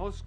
most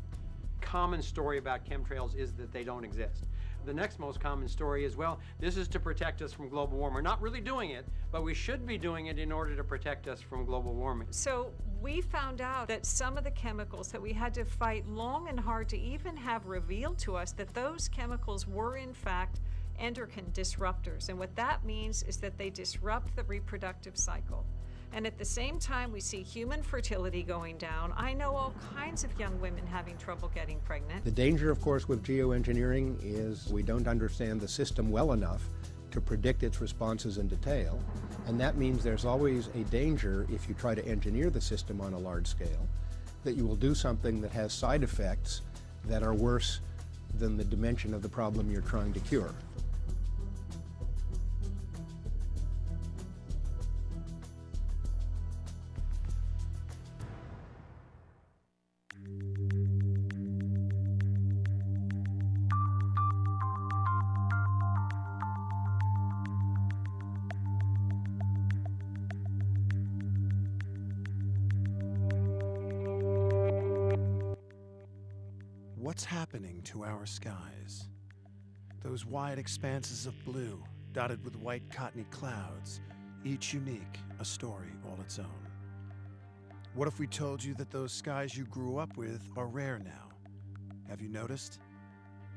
common story about chemtrails is that they don't exist. The next most common story is, well, this is to protect us from global warming. We're not really doing it, but we should be doing it in order to protect us from global warming. So we found out that some of the chemicals that we had to fight long and hard to even have revealed to us, that those chemicals were in fact endocrine disruptors. And what that means is that they disrupt the reproductive cycle. And at the same time, we see human fertility going down. I know all kinds of young women having trouble getting pregnant. The danger, of course, with geoengineering is we don't understand the system well enough to predict its responses in detail. And that means there's always a danger, if you try to engineer the system on a large scale, that you will do something that has side effects that are worse than the dimension of the problem you're trying to cure. What's happening to our skies? Those wide expanses of blue, dotted with white cottony clouds, each unique, a story all its own. What if we told you that those skies you grew up with are rare now? Have you noticed?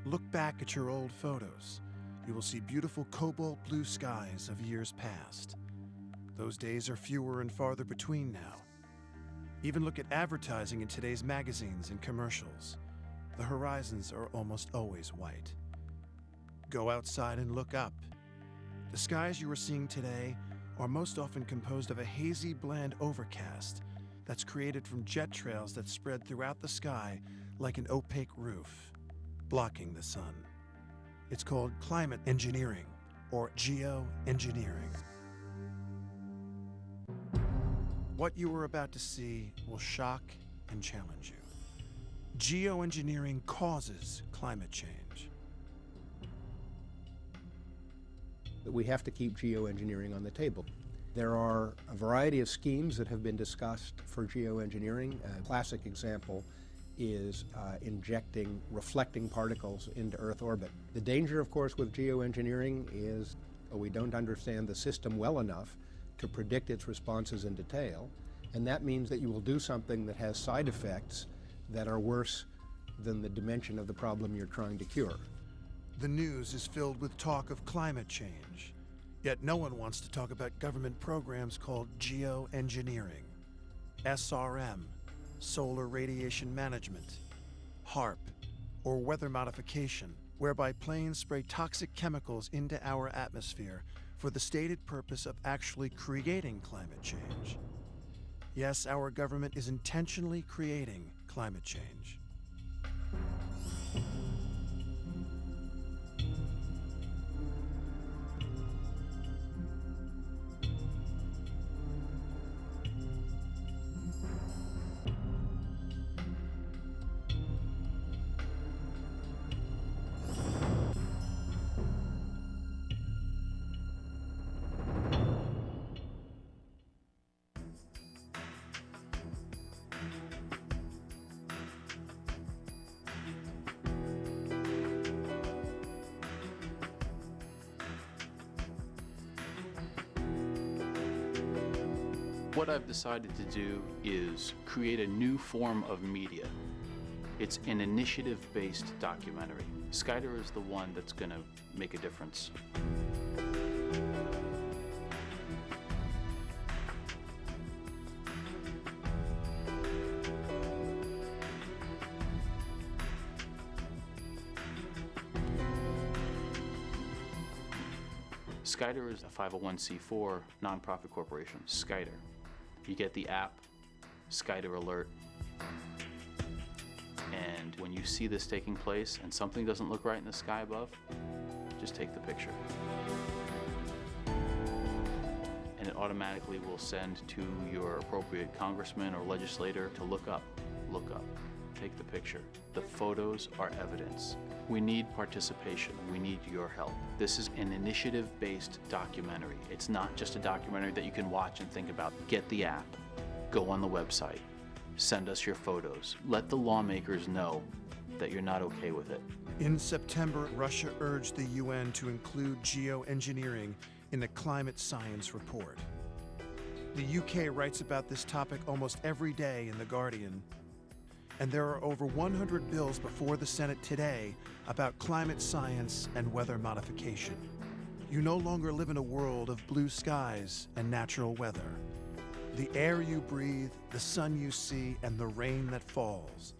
Look back at your old photos. You will see beautiful cobalt blue skies of years past. Those days are fewer and farther between now. Even look at advertising in today's magazines and commercials. The horizons are almost always white. Go outside and look up. The skies you are seeing today are most often composed of a hazy, bland overcast that's created from jet trails that spread throughout the sky like an opaque roof, blocking the sun. It's called climate engineering, or geoengineering. What you are about to see will shock and challenge you. Geoengineering causes climate change. We have to keep geoengineering on the table. There are a variety of schemes that have been discussed for geoengineering. A classic example is injecting reflecting particles into Earth orbit. The danger, of course, with geoengineering is we don't understand the system well enough to predict its responses in detail, and that means that you will do something that has side effects that are worse than the dimension of the problem you're trying to cure. The news is filled with talk of climate change, yet no one wants to talk about government programs called geoengineering, SRM, solar radiation management, HARP, or weather modification, whereby planes spray toxic chemicals into our atmosphere for the stated purpose of actually creating climate change. Yes, our government is intentionally creating climate change. What I've decided to do is create a new form of media. It's an initiative-based documentary. Skyder is the one that's going to make a difference. Skyder is a 501c4 nonprofit corporation, Skyder. You get the app, Skyder Alert, and when you see this taking place and something doesn't look right in the sky above, just take the picture. And it automatically will send to your appropriate congressman or legislator to look up, take the picture. The photos are evidence. We need participation. We need your help. This is an initiative-based documentary. It's not just a documentary that you can watch and think about. Get the app, go on the website, send us your photos. Let the lawmakers know that you're not okay with it. In September, Russia urged the UN to include geoengineering in the climate science report. The UK writes about this topic almost every day in The Guardian, and there are over 100 bills before the Senate today about climate science and weather modification. You no longer live in a world of blue skies and natural weather. The air you breathe, the sun you see, and the rain that falls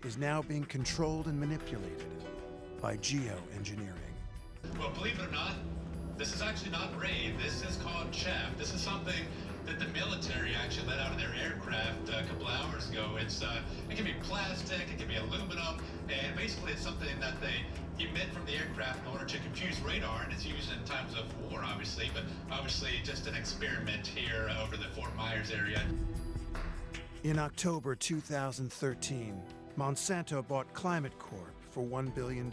is now being controlled and manipulated by geoengineering. Well, believe it or not, this is actually not rain. This is called chaff. This is something that the military actually let out of their aircraft a couple hours ago. It can be plastic, it can be aluminum, and basically it's something that they emit from the aircraft in order to confuse radar, and it's used in times of war, obviously, but obviously just an experiment here over the Fort Myers area. In October 2013, Monsanto bought Climate Corp for $1 billion.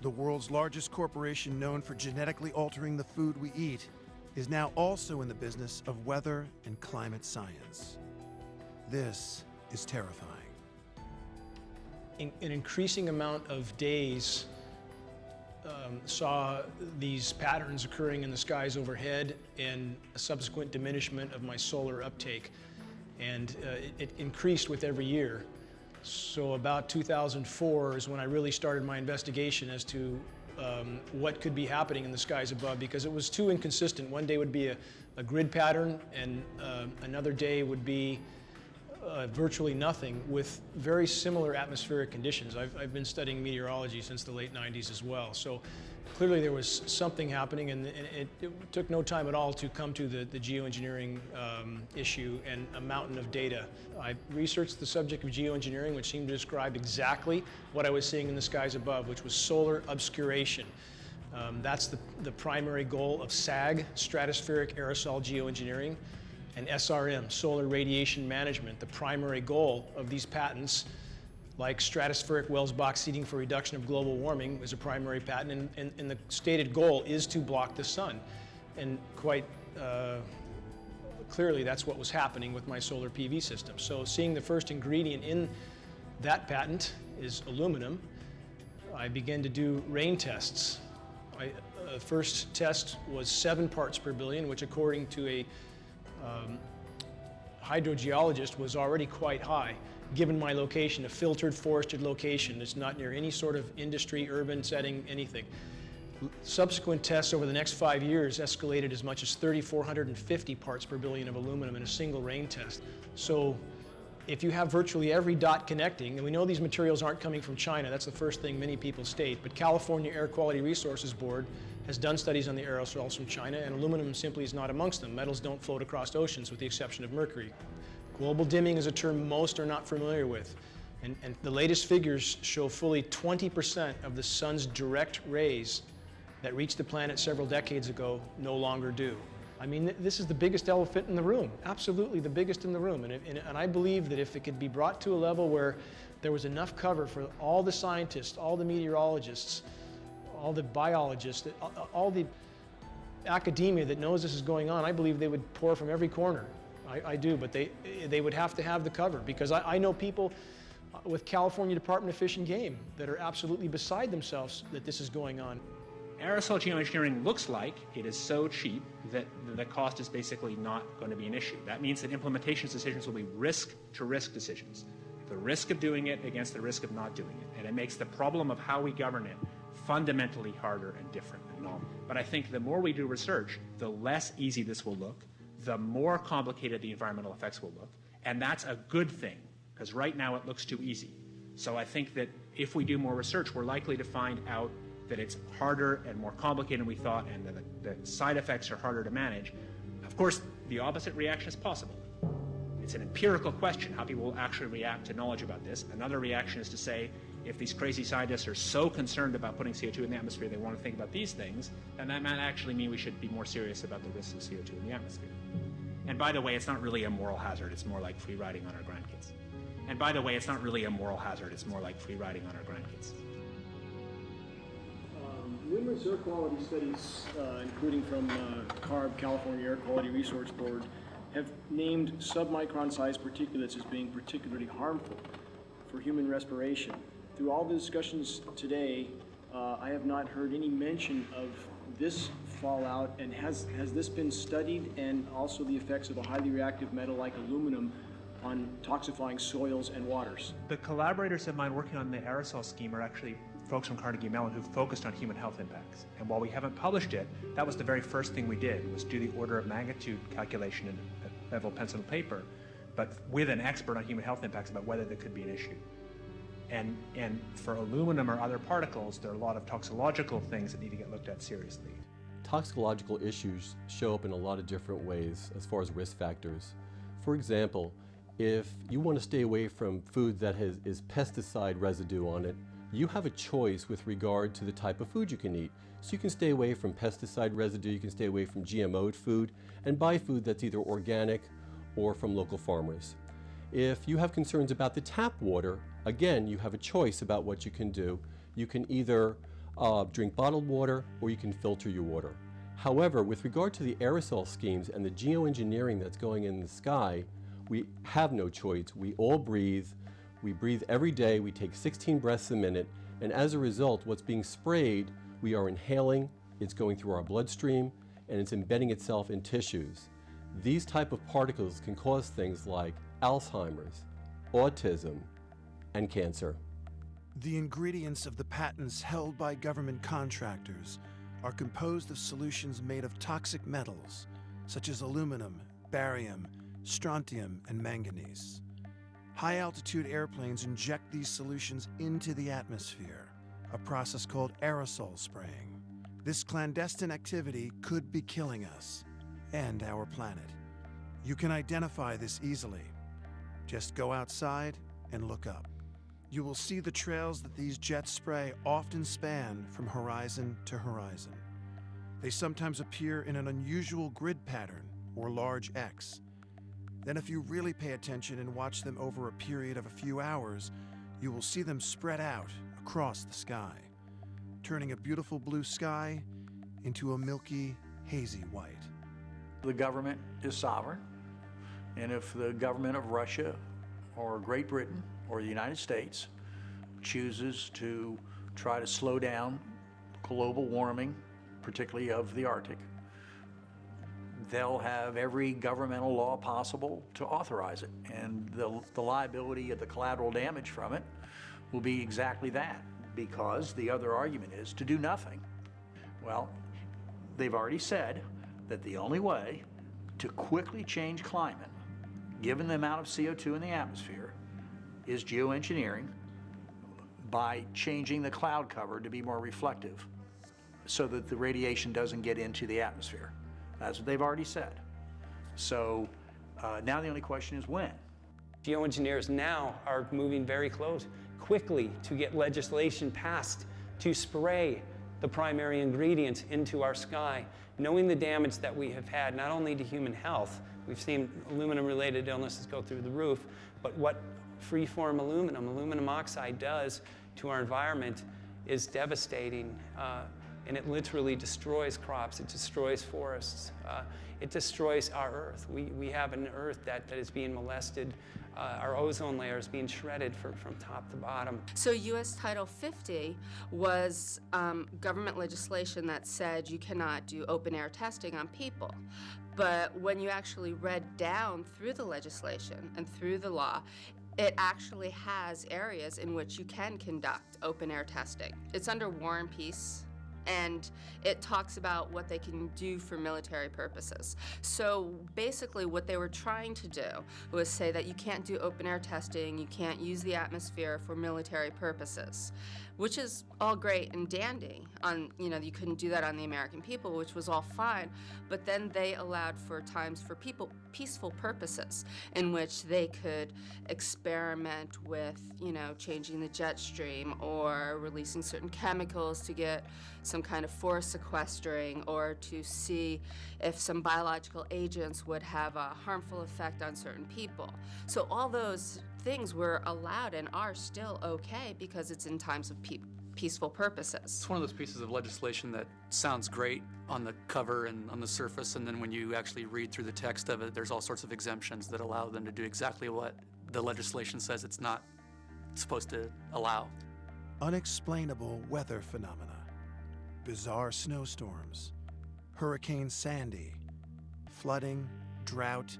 The world's largest corporation known for genetically altering the food we eat is now also in the business of weather and climate science. This is terrifying. An increasing amount of days saw these patterns occurring in the skies overhead and a subsequent diminishment of my solar uptake. And it increased with every year. So about 2004 is when I really started my investigation as to what could be happening in the skies above, because it was too inconsistent. One day would be a grid pattern, and another day would be virtually nothing, with very similar atmospheric conditions. I've been studying meteorology since the late 90s as well. So clearly there was something happening, and it took no time at all to come to the geoengineering issue and a mountain of data. I researched the subject of geoengineering, which seemed to describe exactly what I was seeing in the skies above, which was solar obscuration. That's the primary goal of SAG, Stratospheric Aerosol Geoengineering, and SRM, Solar Radiation Management. The primary goal of these patents, like stratospheric Welsbach seeding for reduction of global warming, is a primary patent, and the stated goal is to block the sun. And quite clearly that's what was happening with my solar PV system. So seeing the first ingredient in that patent is aluminum, I began to do rain tests. The first test was 7 parts per billion, which according to a hydrogeologist was already quite high, given my location, a filtered forested location. It's not near any sort of industry, urban setting, anything. Subsequent tests over the next 5 years escalated as much as 3,450 parts per billion of aluminum in a single rain test. So if you have virtually every dot connecting, and we know these materials aren't coming from China, that's the first thing many people state, but California Air Quality Resources Board has done studies on the aerosols from China, and aluminum simply is not amongst them. Metals don't float across oceans with the exception of mercury. Global dimming is a term most are not familiar with, and the latest figures show fully 20% of the sun's direct rays that reached the planet several decades ago no longer do. I mean, this is the biggest elephant in the room, absolutely the biggest in the room. And I believe that if it could be brought to a level where there was enough cover for all the scientists, all the meteorologists, all the biologists, all the academia that knows this is going on, I believe they would pour from every corner. I do, but they would have to have the cover, because I know people with California Department of Fish and Game that are absolutely beside themselves that this is going on. Aerosol geoengineering looks like it is so cheap that the cost is basically not going to be an issue. That means that implementation decisions will be risk-to-risk decisions. The risk of doing it against the risk of not doing it. And it makes the problem of how we govern it fundamentally harder and different and novel. But I think the more we do research, the less easy this will look, the more complicated the environmental effects will look. And that's a good thing, because right now it looks too easy. So I think that if we do more research, we're likely to find out that it's harder and more complicated than we thought, and that the side effects are harder to manage. Of course, the opposite reaction is possible. It's an empirical question how people will actually react to knowledge about this. Another reaction is to say, if these crazy scientists are so concerned about putting CO2 in the atmosphere, they want to think about these things, then that might actually mean we should be more serious about the risks of CO2 in the atmosphere. And by the way, it's not really a moral hazard. It's more like free riding on our grandkids. And by the way, it's not really a moral hazard. It's more like free riding on our grandkids. Numerous air quality studies, including from CARB, California Air Quality Resource Board, have named submicron-sized particulates as being particularly harmful for human respiration. Through all the discussions today, I have not heard any mention of this fallout, and has this been studied, and also the effects of a highly reactive metal like aluminum on toxifying soils and waters? The collaborators of mine working on the aerosol scheme are actually folks from Carnegie Mellon who focused on human health impacts. And while we haven't published it, that was the very first thing we did, was do the order of magnitude calculation in level pencil and paper, but with an expert on human health impacts about whether there could be an issue. And for aluminum or other particles, there are a lot of toxicological things that need to get looked at seriously. Toxicological issues show up in a lot of different ways as far as risk factors. For example, if you want to stay away from food that is pesticide residue on it, you have a choice with regard to the type of food you can eat. So you can stay away from pesticide residue, you can stay away from GMO'd food, and buy food that's either organic or from local farmers. If you have concerns about the tap water, again, you have a choice about what you can do. You can either drink bottled water or you can filter your water. However, with regard to the aerosol schemes and the geoengineering that's going in the sky, we have no choice. We all breathe. We breathe every day. We take 16 breaths a minute. And as a result, what's being sprayed, we are inhaling, it's going through our bloodstream, and it's embedding itself in tissues. These type of particles can cause things like Alzheimer's, autism, and cancer. The ingredients of the patents held by government contractors are composed of solutions made of toxic metals, such as aluminum, barium, strontium, and manganese. High-altitude airplanes inject these solutions into the atmosphere, a process called aerosol spraying. This clandestine activity could be killing us and our planet. You can identify this easily. Just go outside and look up. You will see the trails that these jets spray often span from horizon to horizon. They sometimes appear in an unusual grid pattern or large X. Then if you really pay attention and watch them over a period of a few hours, you will see them spread out across the sky, turning a beautiful blue sky into a milky, hazy white. The government is sovereign, and if the government of Russia or Great Britain or the United States chooses to try to slow down global warming, particularly of the Arctic, they'll have every governmental law possible to authorize it. And the liability of the collateral damage from it will be exactly that, because the other argument is to do nothing. Well, they've already said that the only way to quickly change climate, given the amount of CO2 in the atmosphere, is geoengineering by changing the cloud cover to be more reflective so that the radiation doesn't get into the atmosphere. That's what they've already said. So now the only question is when. Geoengineers now are moving very quickly to get legislation passed to spray the primary ingredients into our sky, knowing the damage that we have had not only to human health, we've seen aluminum-related illnesses go through the roof, but what free-form aluminum oxide does to our environment is devastating. And it literally destroys crops, it destroys forests, it destroys our Earth. We have an Earth that is being molested. Our ozone layer is being shredded from top to bottom. So U.S. Title 50 was government legislation that said you cannot do open-air testing on people. But when you actually read down through the legislation and through the law, it actually has areas in which you can conduct open-air testing. It's under War and Peace, and it talks about what they can do for military purposes. So basically what they were trying to do was say that you can't do open-air testing, you can't use the atmosphere for military purposes, which is all great and dandy. You couldn't do that on the American people, which was all fine, but then they allowed for times for peaceful purposes in which they could experiment with, changing the jet stream or releasing certain chemicals to get some kind of forest sequestering, or to see if some biological agents would have a harmful effect on certain people. So all those things were allowed and are still okay because it's in times of peaceful purposes. It's one of those pieces of legislation that sounds great on the cover and on the surface, and then when you actually read through the text of it, there's all sorts of exemptions that allow them to do exactly what the legislation says it's not supposed to allow. Unexplainable weather phenomena, bizarre snowstorms, Hurricane Sandy, flooding, drought,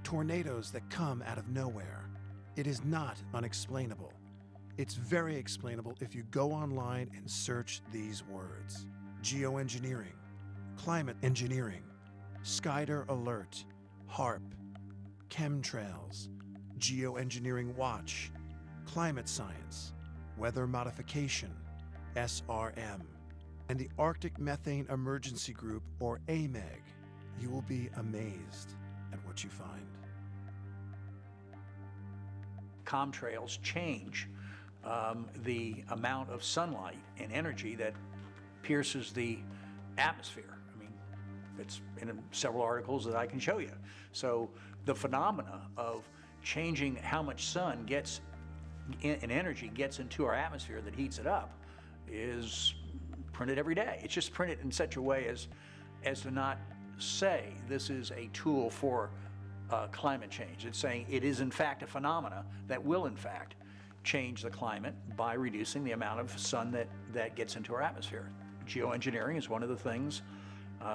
tornadoes that come out of nowhere. It is not unexplainable. It's very explainable if you go online and search these words: geoengineering, climate engineering, Skyder Alert, HARP, chemtrails, Geoengineering Watch, climate science, weather modification, SRM, and the Arctic Methane Emergency Group, or AMEG. You will be amazed at what you find. Chemtrails change the amount of sunlight and energy that pierces the atmosphere. I mean, it's in several articles that I can show you. So the phenomena of changing how much sun gets and energy gets into our atmosphere that heats it up is printed every day. It's just printed in such a way as to not say this is a tool for climate change. It's saying it is in fact a phenomena that will in fact change the climate by reducing the amount of sun that gets into our atmosphere. Geoengineering is one of the things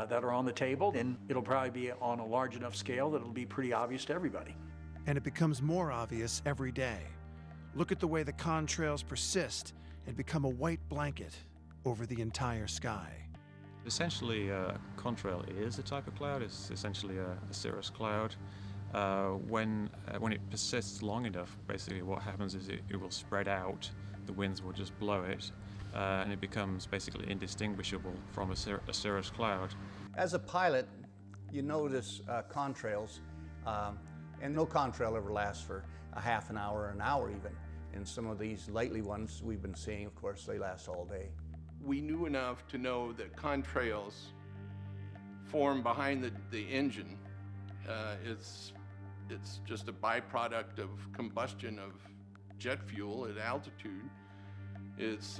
that are on the table, and it'll probably be on a large enough scale that it'll be pretty obvious to everybody. And it becomes more obvious every day. Look at the way the contrails persist and become a white blanket over the entire sky. Essentially, a contrail is a type of cloud. It's essentially a cirrus cloud. When it persists long enough, basically what happens is it will spread out, the winds will just blow it, and it becomes basically indistinguishable from a cirrus cloud. As a pilot, you notice contrails, and no contrail ever lasts for a half an hour or an hour even. And some of these lately ones we've been seeing, of course, they last all day. We knew enough to know that contrails form behind the engine. It's just a byproduct of combustion of jet fuel at altitude. There's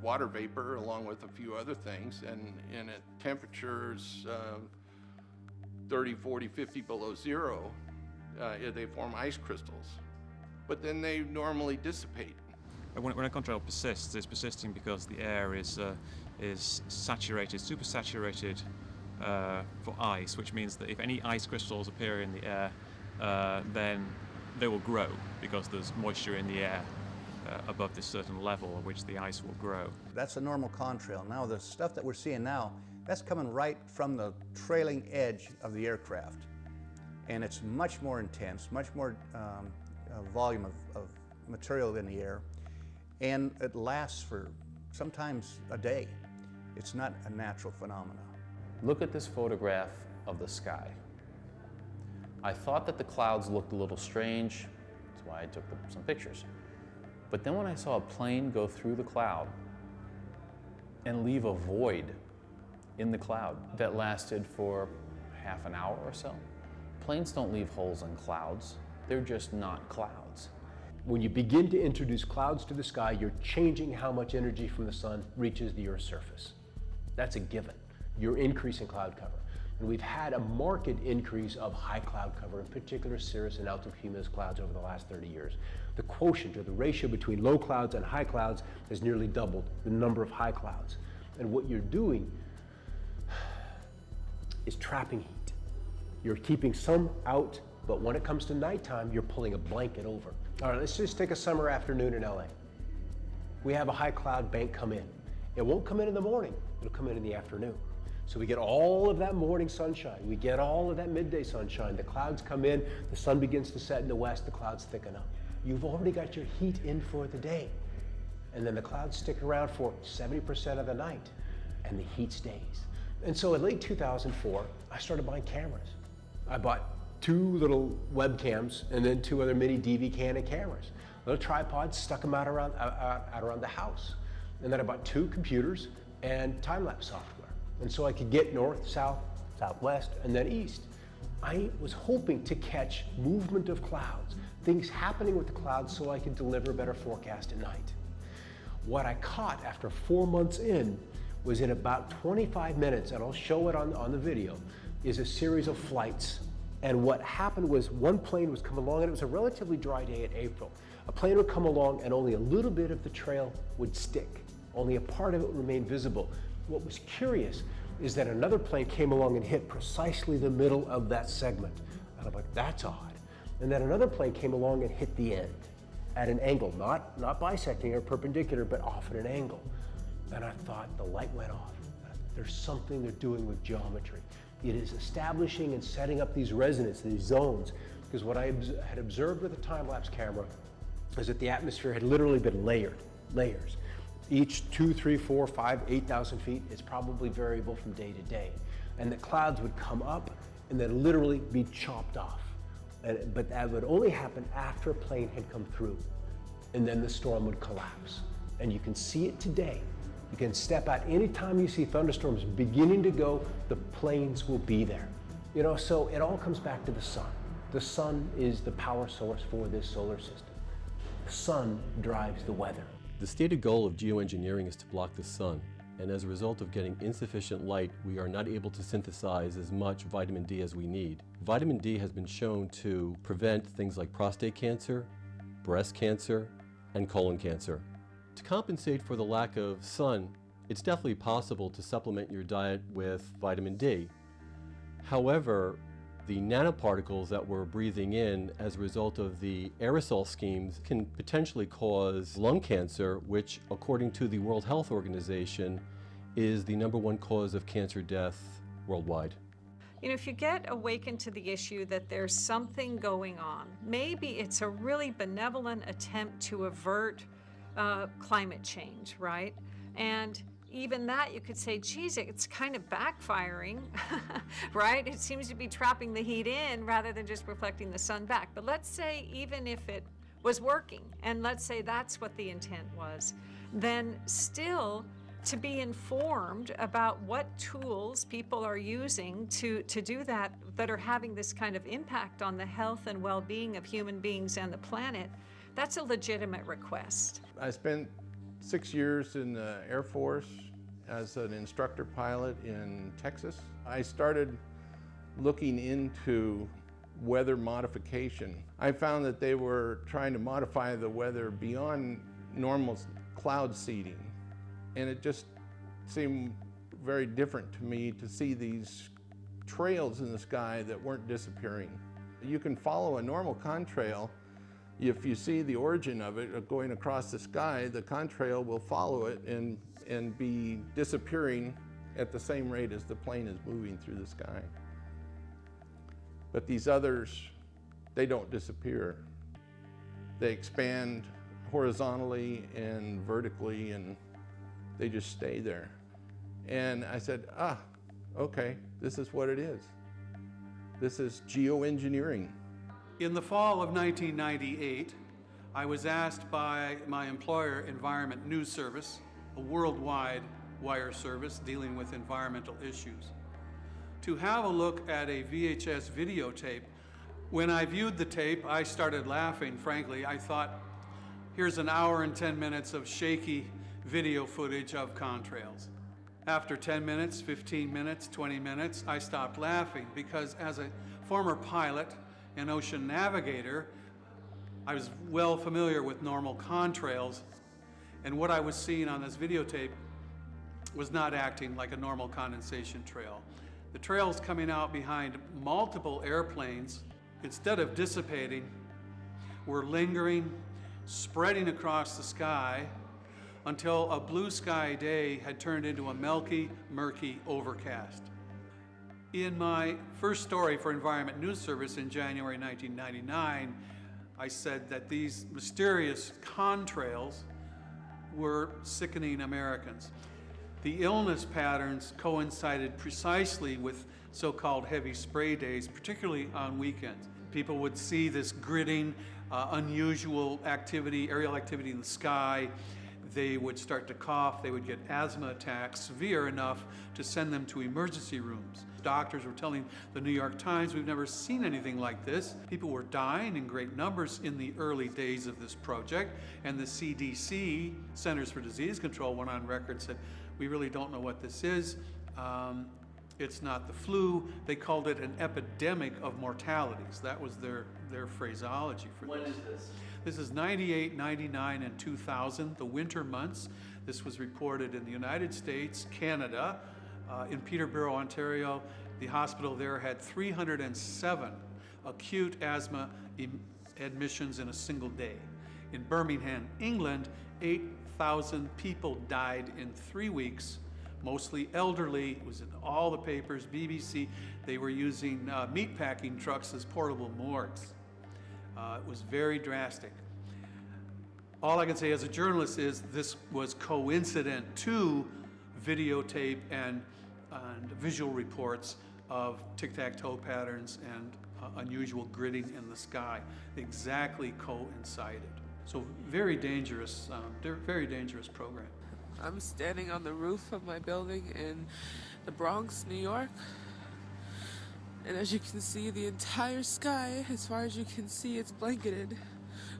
water vapor along with a few other things, and at temperatures 30, 40, 50 below zero, they form ice crystals. But then they normally dissipate. When a contrail persists, it's persisting because the air is saturated, supersaturated for ice, which means that if any ice crystals appear in the air, then they will grow because there's moisture in the air above this certain level at which the ice will grow. That's a normal contrail. Now the stuff that we're seeing now, that's coming right from the trailing edge of the aircraft. And it's much more intense, much more volume of material in the air. And it lasts for sometimes a day. It's not a natural phenomenon. Look at this photograph of the sky. I thought that the clouds looked a little strange. That's why I took some pictures. But then when I saw a plane go through the cloud and leave a void in the cloud that lasted for half an hour or so. Planes don't leave holes in clouds. They're just not clouds. When you begin to introduce clouds to the sky, you're changing how much energy from the sun reaches the Earth's surface. That's a given. You're increasing cloud cover. And we've had a marked increase of high cloud cover, in particular cirrus and altocumulus clouds over the last 30 years. The quotient, or the ratio between low clouds and high clouds, has nearly doubled the number of high clouds. And what you're doing is trapping heat. You're keeping some out, but when it comes to nighttime, you're pulling a blanket over. All right, let's just take a summer afternoon in LA. We have a high cloud bank come in. It won't come in the morning, it'll come in the afternoon. So we get all of that morning sunshine, we get all of that midday sunshine, the clouds come in, the sun begins to set in the west, the clouds thicken up. You've already got your heat in for the day. And then the clouds stick around for 70% of the night, and the heat stays. And so in late 2004, I started buying cameras. I bought 2 little webcams and then 2 other mini DV Canon cameras. Little tripods, stuck them out around the house. And then I bought 2 computers and time-lapse software. And so I could get north, south, southwest, and then east. I was hoping to catch movement of clouds, things happening with the clouds so I could deliver a better forecast at night. What I caught after 4 months in was in about 25 minutes, and I'll show it on the video, is a series of flights. And what happened was one plane was coming along, and it was a relatively dry day in April. A plane would come along and only a little bit of the trail would stick. Only a part of it would remain visible. What was curious is that another plane came along and hit precisely the middle of that segment. And I'm like, that's odd. And then another plane came along and hit the end at an angle, not bisecting or perpendicular, but off at an angle. And I thought, the light went off. There's something they're doing with geometry. It is establishing and setting up these resonances, these zones, because what I had observed with a time-lapse camera is that the atmosphere had literally been layers. Each 2, 3, 4, 5, 8,000 feet is probably variable from day to day. And the clouds would come up and then literally be chopped off. But that would only happen after a plane had come through, and then the storm would collapse. And you can see it today. You can step out anytime you see thunderstorms beginning to go, the planes will be there. You know, so it all comes back to the sun. The sun is the power source for this solar system. The sun drives the weather. The stated goal of geoengineering is to block the sun, and as a result of getting insufficient light, we are not able to synthesize as much vitamin D as we need. Vitamin D has been shown to prevent things like prostate cancer, breast cancer, and colon cancer. To compensate for the lack of sun, it's definitely possible to supplement your diet with vitamin D. However, the nanoparticles that we're breathing in as a result of the aerosol schemes can potentially cause lung cancer, which, according to the World Health Organization, is the #1 cause of cancer death worldwide. You know, if you get awakened to the issue that there's something going on, maybe it's a really benevolent attempt to avert climate change, right? And even that, you could say, geez, it's kind of backfiring, right? It seems to be trapping the heat in rather than just reflecting the sun back. But let's say even if it was working, and let's say that's what the intent was, then still to be informed about what tools people are using to do that are having this kind of impact on the health and well-being of human beings and the planet, that's a legitimate request. I spent 6 years in the Air Force as an instructor pilot in Texas. I started looking into weather modification. I found that they were trying to modify the weather beyond normal cloud seeding. And it just seemed very different to me to see these trails in the sky that weren't disappearing. You can follow a normal contrail. If you see the origin of it going across the sky, the contrail will follow it and be disappearing at the same rate as the plane is moving through the sky. But these others, they don't disappear. They expand horizontally and vertically, and they just stay there. And I said, okay, this is what it is. This is geoengineering. In the fall of 1998, I was asked by my employer, Environment News Service, a worldwide wire service dealing with environmental issues, to have a look at a VHS videotape. When I viewed the tape, I started laughing, frankly. I thought, here's an hour and 10 minutes of shaky video footage of contrails. After 10 minutes, 15 minutes, 20 minutes, I stopped laughing because as a former pilot and ocean navigator, I was well familiar with normal contrails, and what I was seeing on this videotape was not acting like a normal condensation trail. The trails coming out behind multiple airplanes, instead of dissipating, were lingering, spreading across the sky until a blue sky day had turned into a milky, murky overcast. In my first story for Environment News Service in January 1999, I said that these mysterious contrails were sickening Americans. The illness patterns coincided precisely with so-called heavy spray days, particularly on weekends. People would see this gritting, unusual activity, aerial activity in the sky. They would start to cough, they would get asthma attacks, severe enough to send them to emergency rooms. Doctors were telling the New York Times, we've never seen anything like this. People were dying in great numbers in the early days of this project, and the CDC, Centers for Disease Control, went on record and said, we really don't know what this is. It's not the flu. They called it an epidemic of mortalities. That was their phraseology for this. When is this? This is 98, 99, and 2000, the winter months. This was reported in the United States, Canada, in Peterborough, Ontario. The hospital there had 307 acute asthma admissions in a single day. In Birmingham, England, 8,000 people died in 3 weeks, mostly elderly. It was in all the papers, BBC. They were using meatpacking trucks as portable morgues. It was very drastic. All I can say as a journalist is this was coincident to videotape and visual reports of tic-tac-toe patterns and unusual gridding in the sky. Exactly coincided. So very dangerous program. I'm standing on the roof of my building in the Bronx, New York. And as you can see, the entire sky, as far as you can see, it's blanketed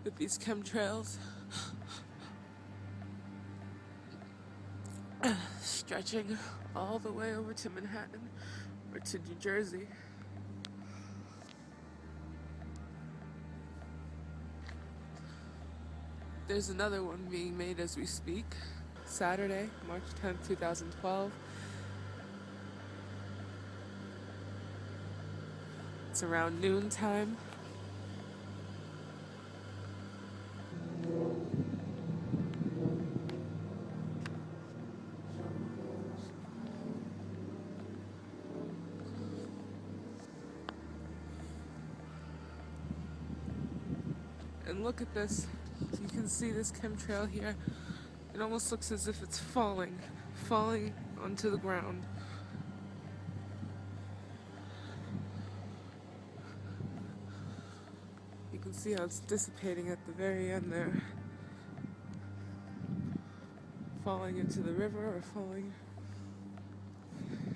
with these chemtrails. Stretching all the way over to Manhattan or to New Jersey. There's another one being made as we speak. Saturday, March 10th, 2012. It's around noontime. And look at this. You can see this chemtrail here. It almost looks as if it's falling onto the ground. You can see how it's dissipating at the very end there. Falling into the river or falling.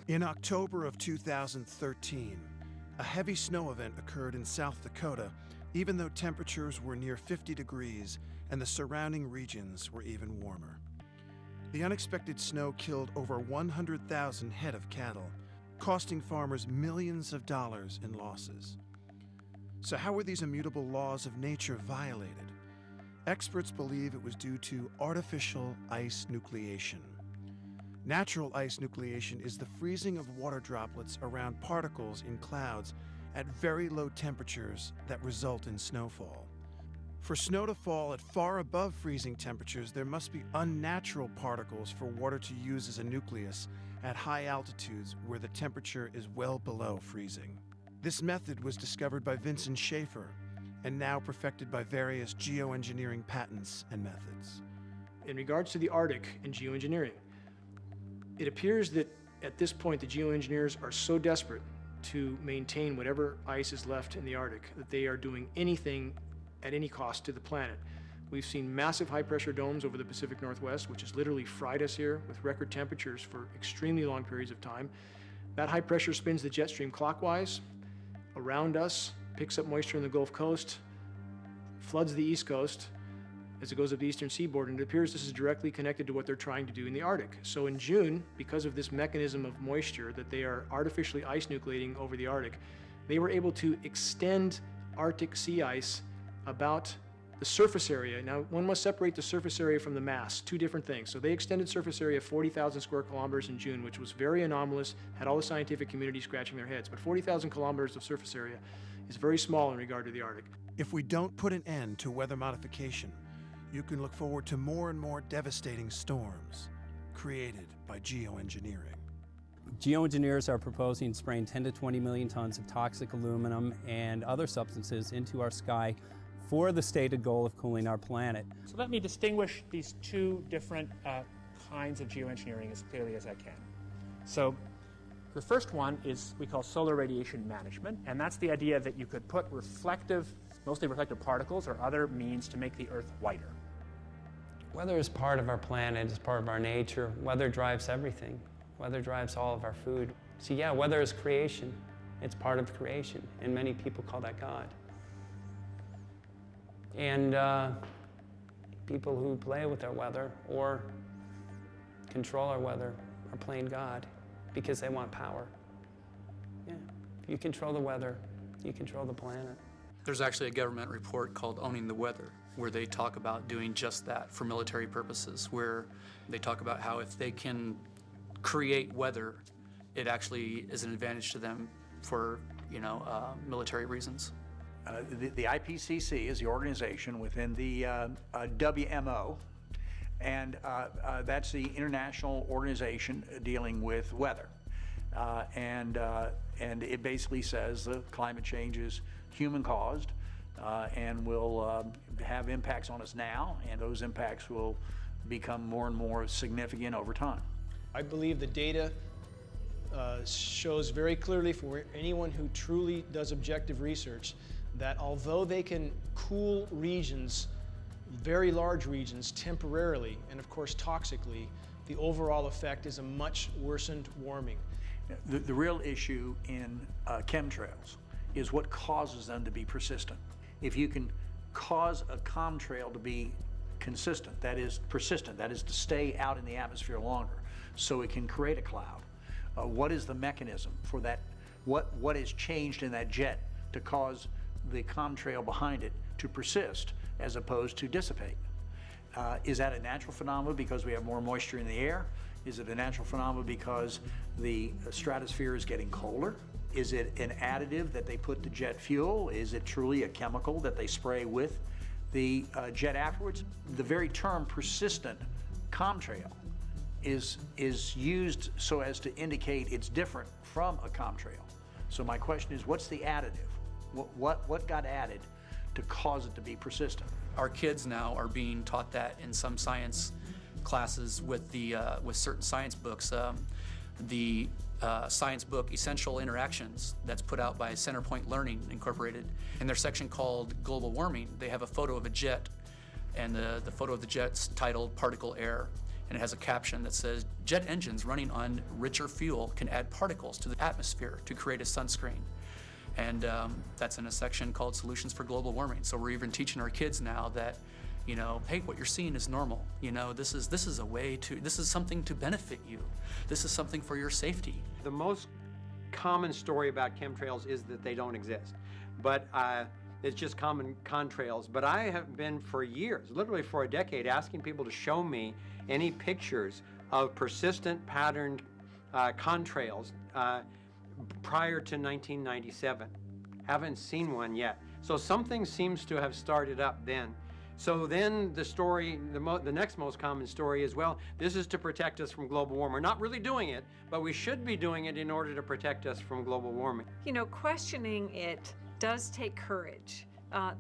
In October of 2013, a heavy snow event occurred in South Dakota, even though temperatures were near 50 degrees and the surrounding regions were even warmer. The unexpected snow killed over 100,000 head of cattle, costing farmers millions of dollars in losses. So how were these immutable laws of nature violated? Experts believe it was due to artificial ice nucleation. Natural ice nucleation is the freezing of water droplets around particles in clouds at very low temperatures that result in snowfall. For snow to fall at far above freezing temperatures, there must be unnatural particles for water to use as a nucleus at high altitudes where the temperature is well below freezing. This method was discovered by Vincent Schaefer and now perfected by various geoengineering patents and methods. In regards to the Arctic and geoengineering, it appears that at this point the geoengineers are so desperate to maintain whatever ice is left in the Arctic that they are doing anything at any cost to the planet. We've seen massive high-pressure domes over the Pacific Northwest, which has literally fried us here with record temperatures for extremely long periods of time. That high pressure spins the jet stream clockwise around us, picks up moisture in the Gulf Coast, floods the East Coast as it goes up the eastern seaboard, and it appears this is directly connected to what they're trying to do in the Arctic. So in June, because of this mechanism of moisture that they are artificially ice nucleating over the Arctic, they were able to extend Arctic sea ice about the surface area. Now, one must separate the surface area from the mass, two different things. So they extended surface area 40,000 square kilometers in June, which was very anomalous, had all the scientific community scratching their heads. But 40,000 kilometers of surface area is very small in regard to the Arctic. If we don't put an end to weather modification, you can look forward to more and more devastating storms created by geoengineering. Geoengineers are proposing spraying 10 to 20 million tons of toxic aluminum and other substances into our sky for the stated goal of cooling our planet. So let me distinguish these two different kinds of geoengineering as clearly as I can. So the first one is we call solar radiation management, and that's the idea that you could put mostly reflective particles or other means to make the Earth whiter. Weather is part of our planet, it's part of our nature. Weather drives everything. Weather drives all of our food. So yeah, weather is creation. It's part of creation, and many people call that God. And people who play with their weather or control our weather are playing God because they want power. Yeah, if you control the weather, you control the planet. There's actually a government report called Owning the Weather, where they talk about doing just that for military purposes, where they talk about how if they can create weather, it actually is an advantage to them for, military reasons. The IPCC is the organization within the WMO, and that's the international organization dealing with weather. And it basically says that climate change is human-caused and will have impacts on us now, and those impacts will become more and more significant over time. I believe the data shows very clearly for anyone who truly does objective research that although they can cool regions, very large regions, temporarily, and of course toxically, the overall effect is a much worsened warming. The real issue in chemtrails is what causes them to be persistent. If you can cause a chemtrail to be consistent, that is persistent, that is to stay out in the atmosphere longer, so it can create a cloud. What is the mechanism for that? What is changed in that jet to cause the chemtrail behind it to persist as opposed to dissipate? Is that a natural phenomenon because we have more moisture in the air? Is it a natural phenomenon because the stratosphere is getting colder? Is it an additive that they put to jet fuel? Is it truly a chemical that they spray with the jet afterwards? The very term persistent chemtrail is used so as to indicate it's different from a chemtrail. So my question is, what's the additive? What got added to cause it to be persistent? Our kids now are being taught that in some science classes with certain science books. The science book Essential Interactions that's put out by Centerpoint Learning Incorporated. In their section called Global Warming, they have a photo of a jet, and the photo of the jet's titled Particle Air, and it has a caption that says, "Jet engines running on richer fuel can add particles to the atmosphere to create a sunscreen." And that's in a section called Solutions for Global Warming. So we're even teaching our kids now that, hey, what you're seeing is normal. This is a way to, this is something to benefit you. This is something for your safety. The most common story about chemtrails is that they don't exist. But it's just common contrails. But I have been for years, literally for a decade, asking people to show me any pictures of persistent patterned contrails prior to 1997. Haven't seen one yet. So something seems to have started up then. So then the story, the next most common story is, well, this is to protect us from global warming. We're not really doing it, but we should be doing it in order to protect us from global warming. Questioning it does take courage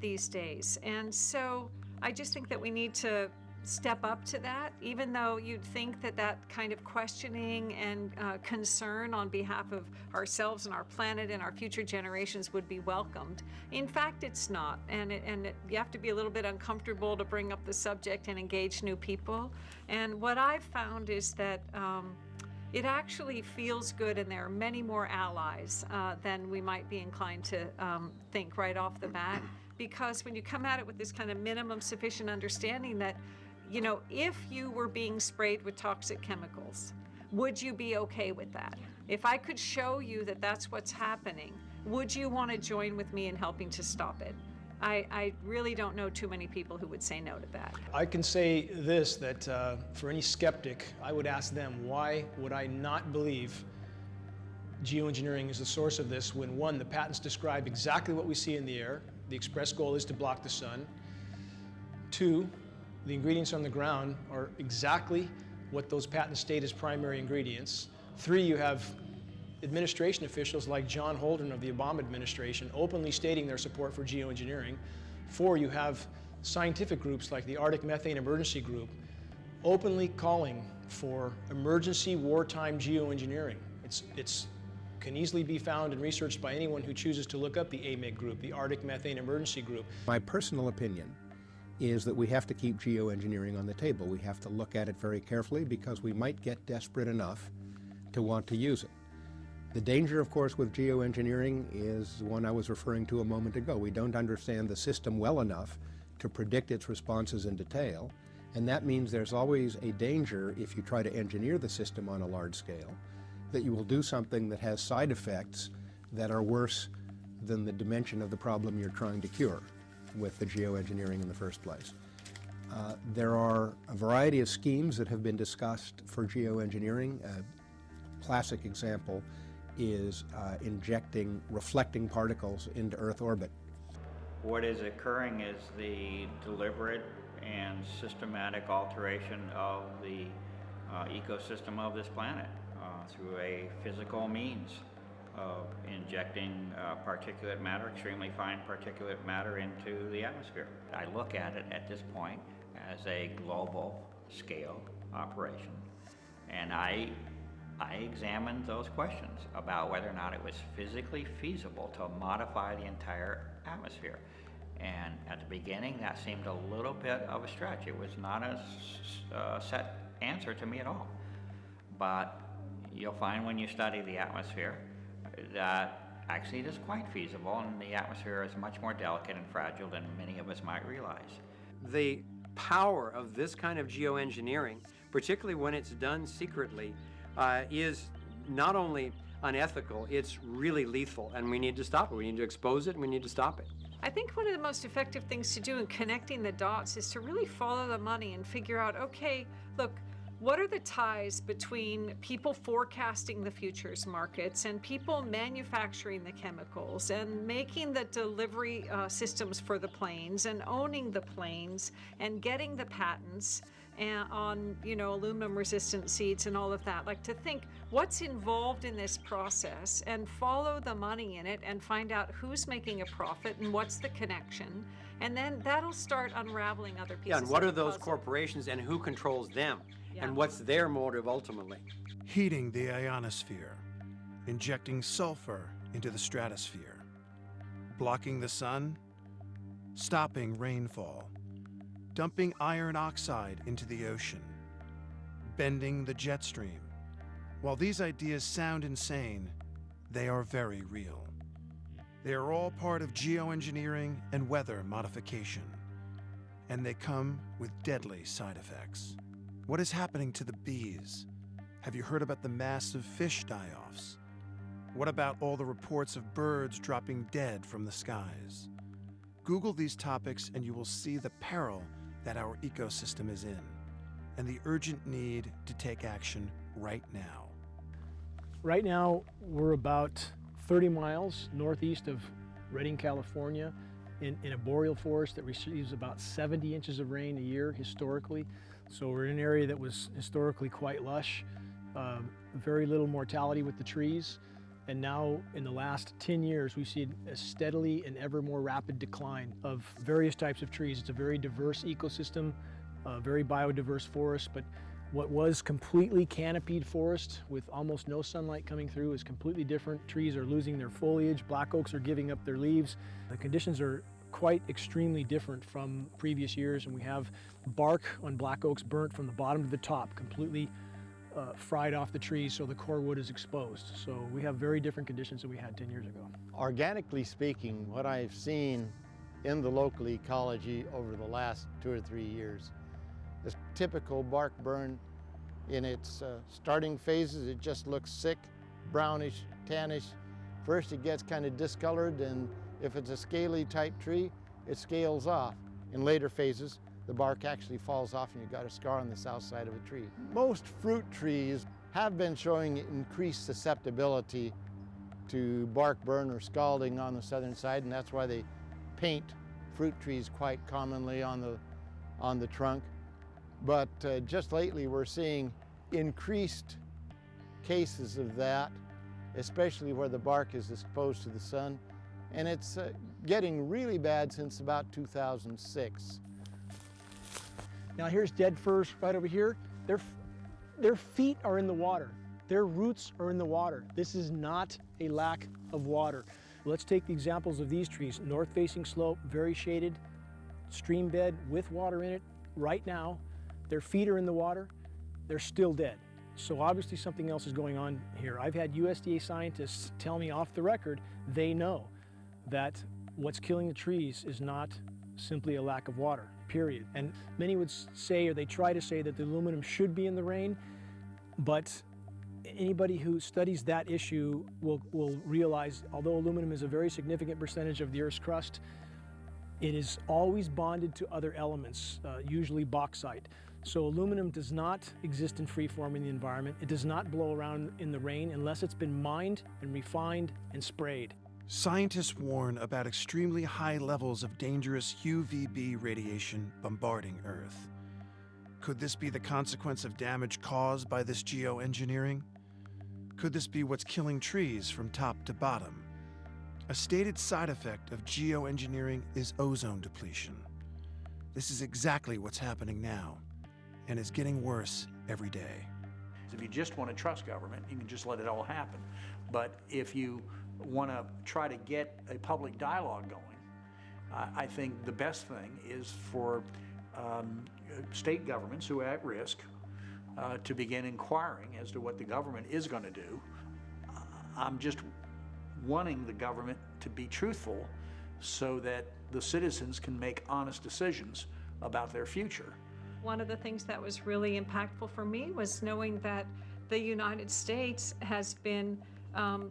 these days. And so I just think that we need to step up to that, even though you'd think that that kind of questioning and concern on behalf of ourselves and our planet and our future generations would be welcomed. In fact, it's not, and you have to be a little bit uncomfortable to bring up the subject and engage new people. And what I've found is that it actually feels good, and there are many more allies than we might be inclined to think right off the bat, because when you come at it with this kind of minimum sufficient understanding that if you were being sprayed with toxic chemicals, would you be okay with that? If I could show you that that's what's happening, would you want to join with me in helping to stop it? I really don't know too many people who would say no to that. I can say this, that for any skeptic, I would ask them, why would I not believe geoengineering is the source of this when, one, the patents describe exactly what we see in the air. The express goal is to block the sun. Two, the ingredients on the ground are exactly what those patents state as primary ingredients. Three, you have administration officials like John Holden of the Obama administration openly stating their support for geoengineering. Four, you have scientific groups like the Arctic Methane Emergency Group openly calling for emergency wartime geoengineering. It can easily be found and researched by anyone who chooses to look up the AMEG group, the Arctic Methane Emergency Group. My personal opinion is that we have to keep geoengineering on the table. We have to look at it very carefully because we might get desperate enough to want to use it. The danger, of course, with geoengineering is one I was referring to a moment ago. We don't understand the system well enough to predict its responses in detail, And that means there's always a danger, if you try to engineer the system on a large scale, that you will do something that has side effects that are worse than the dimension of the problem you're trying to cure with the geoengineering in the first place. There are a variety of schemes that have been discussed for geoengineering. A classic example is injecting reflecting particles into Earth orbit. What is occurring is the deliberate and systematic alteration of the ecosystem of this planet through a physical means of injecting particulate matter, extremely fine particulate matter, into the atmosphere. I look at it at this point as a global scale operation, and I examined those questions about whether or not it was physically feasible to modify the entire atmosphere. And at the beginning, that seemed a little bit of a stretch. It was not a set answer to me at all. But you'll find when you study the atmosphere that actually it is quite feasible, and the atmosphere is much more delicate and fragile than many of us might realize. The power of this kind of geoengineering, particularly when it's done secretly, is not only unethical, it's really lethal, and we need to stop it. We need to expose it, and we need to stop it. I think one of the most effective things to do in connecting the dots is to really follow the money and figure out, okay, look, what are the ties between people forecasting the futures markets and people manufacturing the chemicals and making the delivery systems for the planes and owning the planes and getting the patents on, aluminum resistant seeds and all of that? Like, to think what's involved in this process and follow the money in it and find out who's making a profit and what's the connection. And then that'll start unraveling other pieces. Yeah, and what of are the those puzzle. corporations and who controls them? Yeah. And what's their motive ultimately? Heating the ionosphere, injecting sulfur into the stratosphere, blocking the sun, stopping rainfall, dumping iron oxide into the ocean, bending the jet stream. While these ideas sound insane, they are very real. They are all part of geoengineering and weather modification, and they come with deadly side effects. What is happening to the bees? Have you heard about the massive fish die-offs? What about all the reports of birds dropping dead from the skies? Google these topics and you will see the peril that our ecosystem is in, and the urgent need to take action right now. Right now, we're about 30 miles northeast of Redding, California, in a boreal forest that receives about 70 inches of rain a year historically. So we're in an area that was historically quite lush, very little mortality with the trees. And now, in the last 10 years, we've seen a steadily and ever more rapid decline of various types of trees. It's a very diverse ecosystem, very biodiverse forest, but what was completely canopied forest with almost no sunlight coming through is completely different. Trees are losing their foliage, black oaks are giving up their leaves. The conditions are quite extremely different from previous years, and we have bark on black oaks burnt from the bottom to the top, completely fried off the trees, so the core wood is exposed. So we have very different conditions than we had 10 years ago. Organically speaking, what I've seen in the local ecology over the last 2 or 3 years, this typical bark burn in its starting phases, it just looks sick, brownish, tannish. First it gets kind of discolored, and if it's a scaly type tree, it scales off. In later phases, the bark actually falls off and you've got a scar on the south side of a tree. Most fruit trees have been showing increased susceptibility to bark burn or scalding on the southern side, and that's why they paint fruit trees quite commonly on the trunk. But just lately we're seeing increased cases of that, especially where the bark is exposed to the sun, and it's getting really bad since about 2006. Now here's dead firs right over here. Their feet are in the water. Their roots are in the water. This is not a lack of water. Let's take the examples of these trees. North-facing slope, very shaded, stream bed with water in it right now. Their feet are in the water. They're still dead. So obviously something else is going on here. I've had USDA scientists tell me off the record they know that what's killing the trees is not simply a lack of water, period. And many would say, or they try to say, that the aluminum should be in the rain, but anybody who studies that issue will realize, although aluminum is a very significant percentage of the Earth's crust, it is always bonded to other elements, usually bauxite. So aluminum does not exist in free form in the environment. It does not blow around in the rain unless it's been mined and refined and sprayed. Scientists warn about extremely high levels of dangerous UVB radiation bombarding Earth. Could this be the consequence of damage caused by this geoengineering? Could this be what's killing trees from top to bottom? A stated side effect of geoengineering is ozone depletion. This is exactly what's happening now, and it's getting worse every day. If you just want to trust government, you can just let it all happen. But if you want to try to get a public dialogue going, I think the best thing is for state governments who are at risk to begin inquiring as to what the government is going to do. I'm just wanting the government to be truthful so that the citizens can make honest decisions about their future. One of the things that was really impactful for me was knowing that the United States has been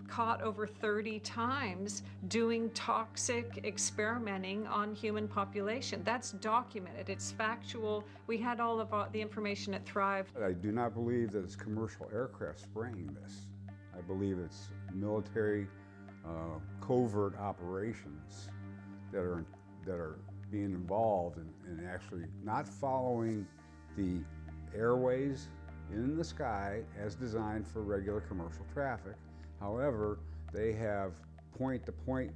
caught over 30 times doing toxic experimenting on human population. That's documented, it's factual. We had all of the information at Thrive. I do not believe that it's commercial aircraft spraying this. I believe it's military covert operations that are being involved in actually not following the airways in the sky as designed for regular commercial traffic. However, they have point-to-point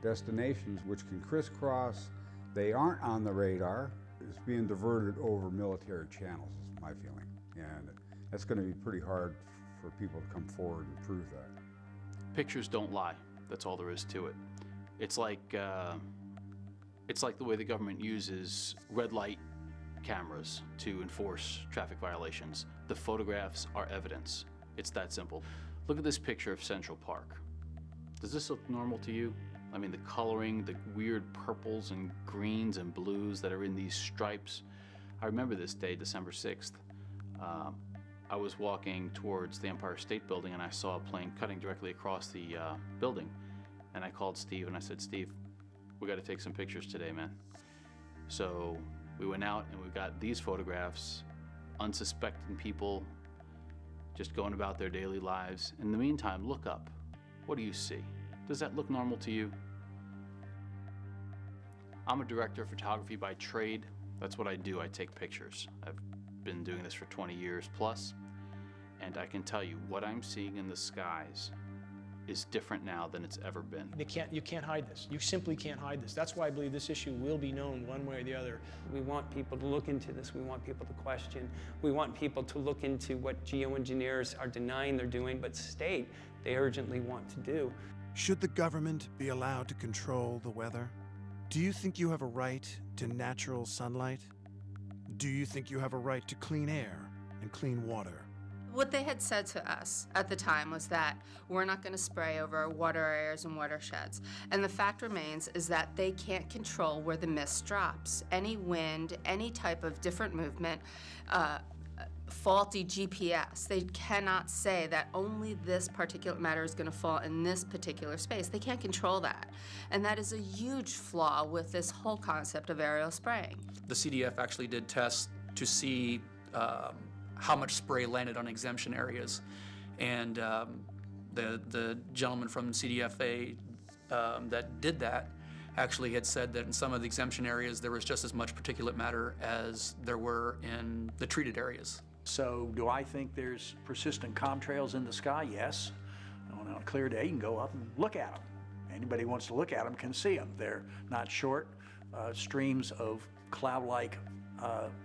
destinations which can crisscross. They aren't on the radar. It's being diverted over military channels, is my feeling. And that's going to be pretty hard for people to come forward and prove that. Pictures don't lie. That's all there is to it. It's like the way the government uses red light cameras to enforce traffic violations. The photographs are evidence. It's that simple. Look at this picture of Central Park. Does this look normal to you? I mean, the coloring, the weird purples and greens and blues that are in these stripes. I remember this day, December 6th. I was walking towards the Empire State Building and I saw a plane cutting directly across the building. And I called Steve and I said, Steve, we got to take some pictures today, man. So we went out and we got these photographs, unsuspecting people just going about their daily lives. In the meantime, look up. What do you see? Does that look normal to you? I'm a director of photography by trade. That's what I do. I take pictures. I've been doing this for 20 years plus, and I can tell you what I'm seeing in the skies is different now than it's ever been. You can't hide this. You simply can't hide this. That's why I believe this issue will be known one way or the other. We want people to look into this. We want people to question. We want people to look into what geoengineers are denying they're doing, but state they urgently want to do. Should the government be allowed to control the weather? Do you think you have a right to natural sunlight? Do you think you have a right to clean air and clean water? What they had said to us at the time was that we're not going to spray over water areas and watersheds. And the fact remains is that they can't control where the mist drops. Any wind, any type of different movement, faulty GPS. They cannot say that only this particulate matter is going to fall in this particular space. They can't control that. And that is a huge flaw with this whole concept of aerial spraying. The CDF actually did tests to see how much spray landed on exemption areas. And the gentleman from CDFA that did that actually had said that in some of the exemption areas there was just as much particulate matter as there were in the treated areas. So do I think there's persistent contrails in the sky? Yes. On a clear day, you can go up and look at them. Anybody who wants to look at them can see them. They're not short streams of cloud-like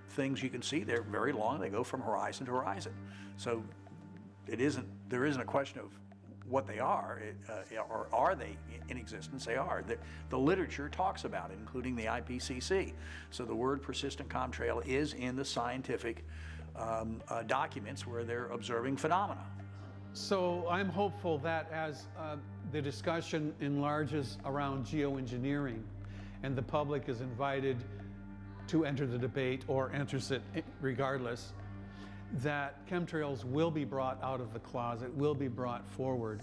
things you can see. They're very long. They go from horizon to horizon. So there isn't a question of what they are, or are they in existence? They are. The literature talks about it, including the IPCC. So the word persistent contrail is in the scientific documents where they're observing phenomena. So I'm hopeful that as the discussion enlarges around geoengineering and the public is invited to enter the debate or enters it regardless, that chemtrails will be brought out of the closet, will be brought forward,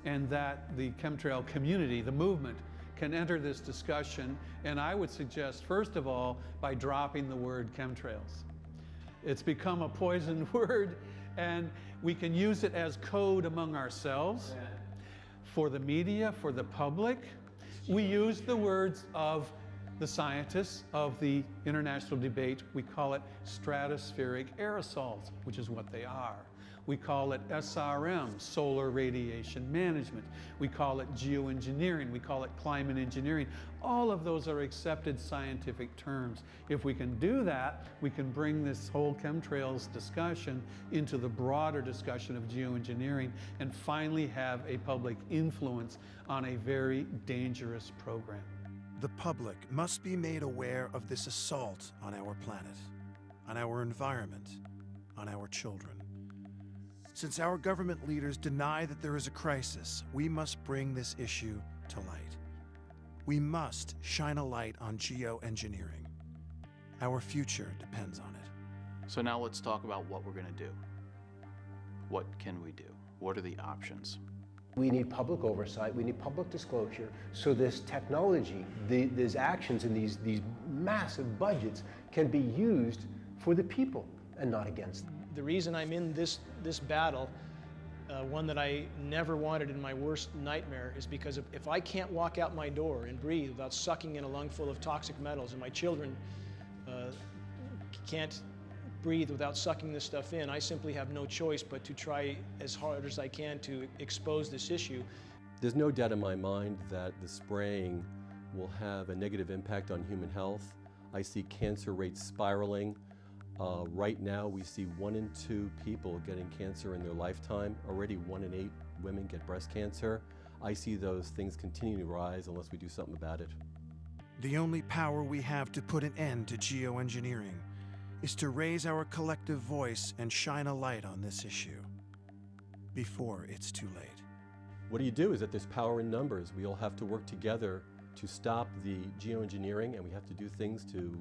and that the chemtrail community, the movement, can enter this discussion, and I would suggest, first of all, by dropping the word chemtrails. It's become a poisoned word, and we can use it as code among ourselves, for the media, for the public. We use the words of the scientists of the international debate. We call it stratospheric aerosols, which is what they are. We call it SRM, solar radiation management. We call it geoengineering. We call it climate engineering. All of those are accepted scientific terms. If we can do that, we can bring this whole chemtrails discussion into the broader discussion of geoengineering and finally have a public influence on a very dangerous program. The public must be made aware of this assault on our planet, on our environment, on our children. Since our government leaders deny that there is a crisis, we must bring this issue to light. We must shine a light on geoengineering. Our future depends on it. So now let's talk about what we're going to do. What can we do? What are the options? We need public oversight, we need public disclosure, so this technology, these actions and these massive budgets can be used for the people and not against them. The reason I'm in this battle, one that I never wanted in my worst nightmare, is because if I can't walk out my door and breathe without sucking in a lungful of toxic metals, and my children can't breathe without sucking this stuff in, I simply have no choice but to try as hard as I can to expose this issue. There's no doubt in my mind that the spraying will have a negative impact on human health. I see cancer rates spiraling. Right now, we see 1 in 2 people getting cancer in their lifetime. Already 1 in 8 women get breast cancer. I see those things continue to rise unless we do something about it. The only power we have to put an end to geoengineering is to raise our collective voice and shine a light on this issue before it's too late. What do you do is that there's power in numbers. We all have to work together to stop the geoengineering, and we have to do things to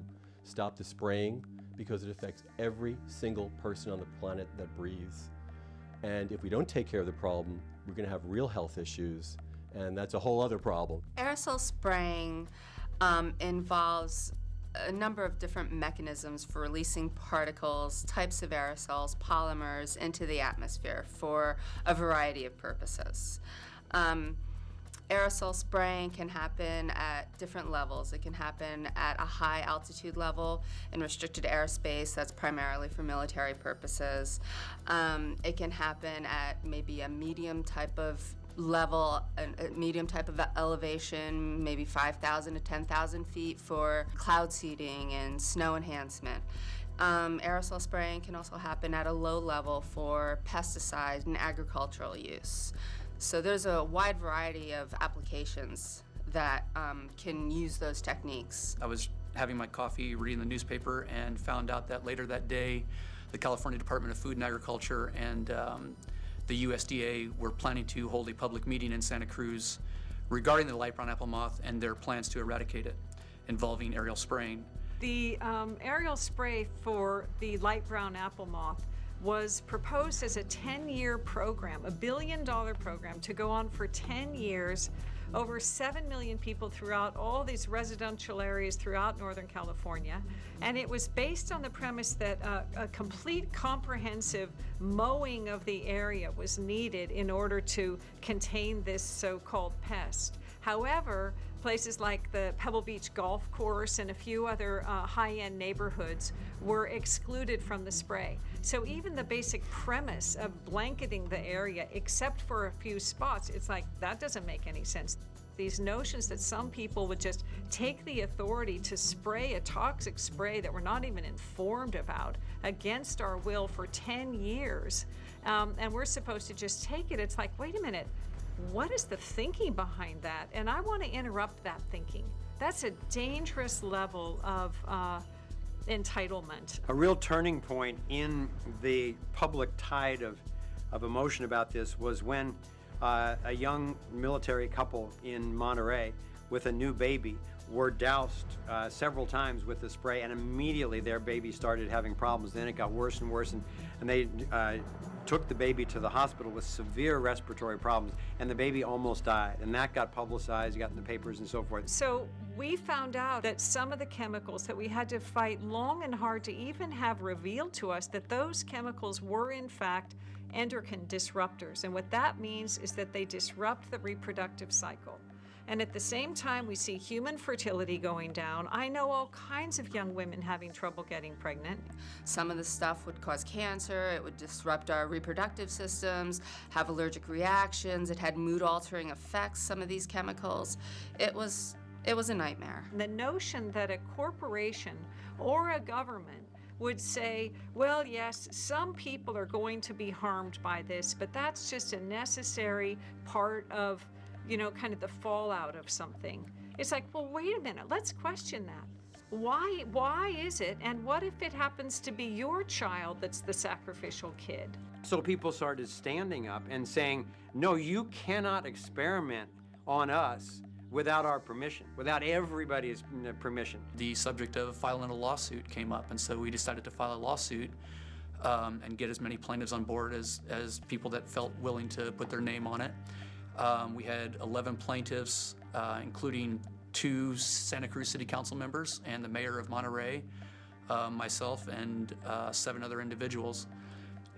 stop the spraying, because it affects every single person on the planet that breathes. And if we don't take care of the problem, we're going to have real health issues, and that's a whole other problem. Aerosol spraying involves a number of different mechanisms for releasing particles, types of aerosols, polymers into the atmosphere for a variety of purposes. Aerosol spraying can happen at different levels. It can happen at a high altitude level in restricted airspace. That's primarily for military purposes. It can happen at maybe a medium type of level, a medium type of elevation, maybe 5,000 to 10,000 feet for cloud seeding and snow enhancement. Aerosol spraying can also happen at a low level for pesticide and agricultural use. So there's a wide variety of applications that can use those techniques. I was having my coffee, reading the newspaper, and found out that later that day, the California Department of Food and Agriculture and the USDA were planning to hold a public meeting in Santa Cruz regarding the light brown apple moth and their plans to eradicate it, involving aerial spraying. The aerial spray for the light brown apple moth was proposed as a 10-year program, $1 billion program to go on for 10 years, over 7 million people throughout all these residential areas throughout Northern California. And it was based on the premise that a complete comprehensive mowing of the area was needed in order to contain this so-called pest. However, places like the Pebble Beach Golf Course and a few other high-end neighborhoods were excluded from the spray. So even the basic premise of blanketing the area, except for a few spots, it's like, that doesn't make any sense. These notions that some people would just take the authority to spray a toxic spray that we're not even informed about against our will for 10 years, and we're supposed to just take it. It's like, wait a minute, what is the thinking behind that? And I want to interrupt that thinking. That's a dangerous level of entitlement. A real turning point in the public tide of emotion about this was when a young military couple in Monterey with a new baby were doused several times with the spray, and immediately their baby started having problems. Then it got worse and worse, and they took the baby to the hospital with severe respiratory problems, and the baby almost died. And that got publicized, got in the papers and so forth. So we found out that some of the chemicals that we had to fight long and hard to even have revealed to us that those chemicals were in fact endocrine disruptors. And what that means is that they disrupt the reproductive cycle. And at the same time, we see human fertility going down. I know all kinds of young women having trouble getting pregnant. Some of the stuff would cause cancer, it would disrupt our reproductive systems, have allergic reactions, it had mood-altering effects, some of these chemicals. It was a nightmare. The notion that a corporation or a government would say, well, yes, some people are going to be harmed by this, but that's just a necessary part of kind of the fallout of something. It's like, well, wait a minute, let's question that. Why is it, and what if it happens to be your child that's the sacrificial kid? So people started standing up and saying, no, you cannot experiment on us without our permission, without everybody's permission. The subject of filing a lawsuit came up, and so we decided to file a lawsuit and get as many plaintiffs on board as people that felt willing to put their name on it. We had 11 plaintiffs, including 2 Santa Cruz City Council members and the mayor of Monterey, myself, and 7 other individuals.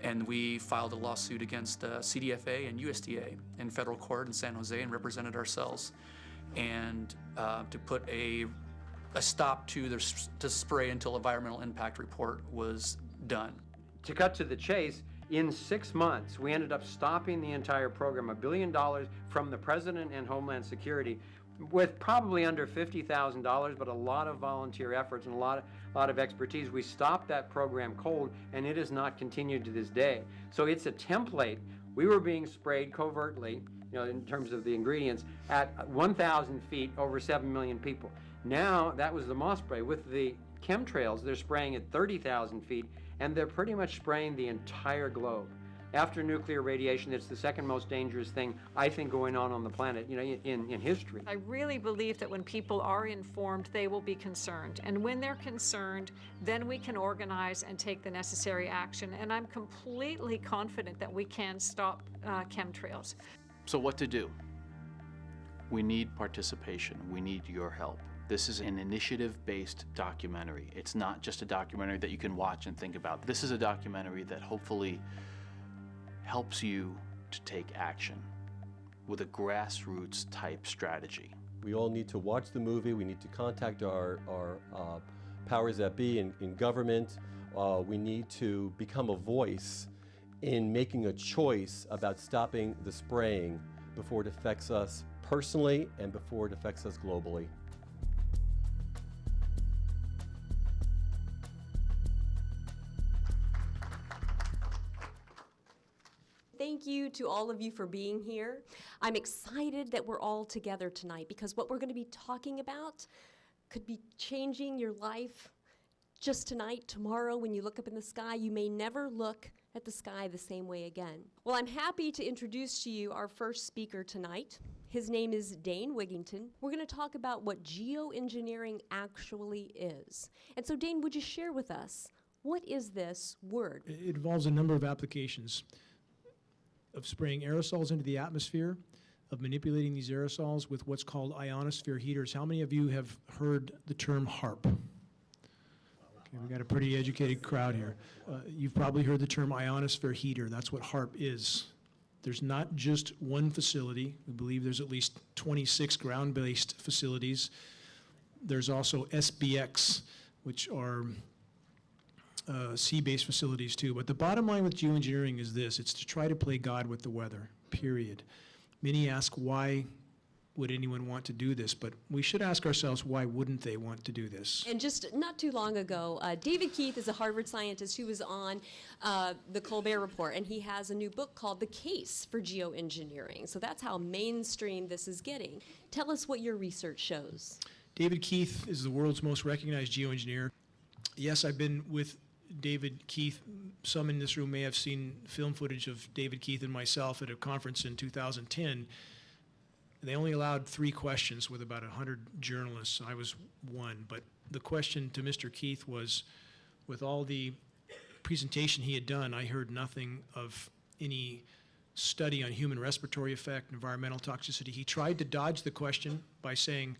And we filed a lawsuit against CDFA and USDA in federal court in San Jose and represented ourselves. And to put a stop to the spray until environmental impact report was done. To cut to the chase, in 6 months, we ended up stopping the entire program, $1 billion from the President and Homeland Security, with probably under $50,000, but a lot of volunteer efforts and a lot of expertise. We stopped that program cold, and it has not continued to this day. So it's a template. We were being sprayed covertly, in terms of the ingredients, at 1,000 feet, over 7 million people. Now, that was the moss spray. With the chemtrails, they're spraying at 30,000 feet, and they're pretty much spraying the entire globe. After nuclear radiation, it's the second most dangerous thing, I think, going on the planet, in history. I really believe that when people are informed, they will be concerned. And when they're concerned, then we can organize and take the necessary action. And I'm completely confident that we can stop chemtrails. So what to do? We need participation. We need your help. This is an initiative-based documentary. It's not just a documentary that you can watch and think about. This is a documentary that hopefully helps you to take action with a grassroots type strategy. We all need to watch the movie. We need to contact our powers that be in government. We need to become a voice in making a choice about stopping the spraying before it affects us personally and before it affects us globally. Thank you to all of you for being here. I'm excited that we're all together tonight because what we're going to be talking about could be changing your life just tonight. Tomorrow, when you look up in the sky, you may never look at the sky the same way again. Well, I'm happy to introduce to you our first speaker tonight. His name is Dane Wigington. We're going to talk about what geoengineering actually is. And so, Dane, would you share with us, what is this word? It involves a number of applications of spraying aerosols into the atmosphere, of manipulating these aerosols with what's called ionosphere heaters. How many of you have heard the term HAARP? Okay, we got a pretty educated crowd here. You've probably heard the term ionosphere heater. That's what HAARP is. There's not just one facility. We believe there's at least 26 ground-based facilities. There's also SBX, which are sea-based facilities too. But the bottom line with geoengineering is this: it's to try to play God with the weather, period. Many ask, why would anyone want to do this? But we should ask ourselves, why wouldn't they want to do this? And just not too long ago, David Keith is a Harvard scientist who was on the Colbert Report, and he has a new book called The Case for Geoengineering. So that's how mainstream this is getting. Tell us what your research shows. David Keith is the world's most recognized geoengineer. Yes, I've been with David Keith. Some in this room may have seen film footage of David Keith and myself at a conference in 2010. And they only allowed 3 questions with about 100 journalists. I was one. But the question to Mr. Keith was, with all the presentation he had done, I heard nothing of any study on human respiratory effect, environmental toxicity. He tried to dodge the question by saying,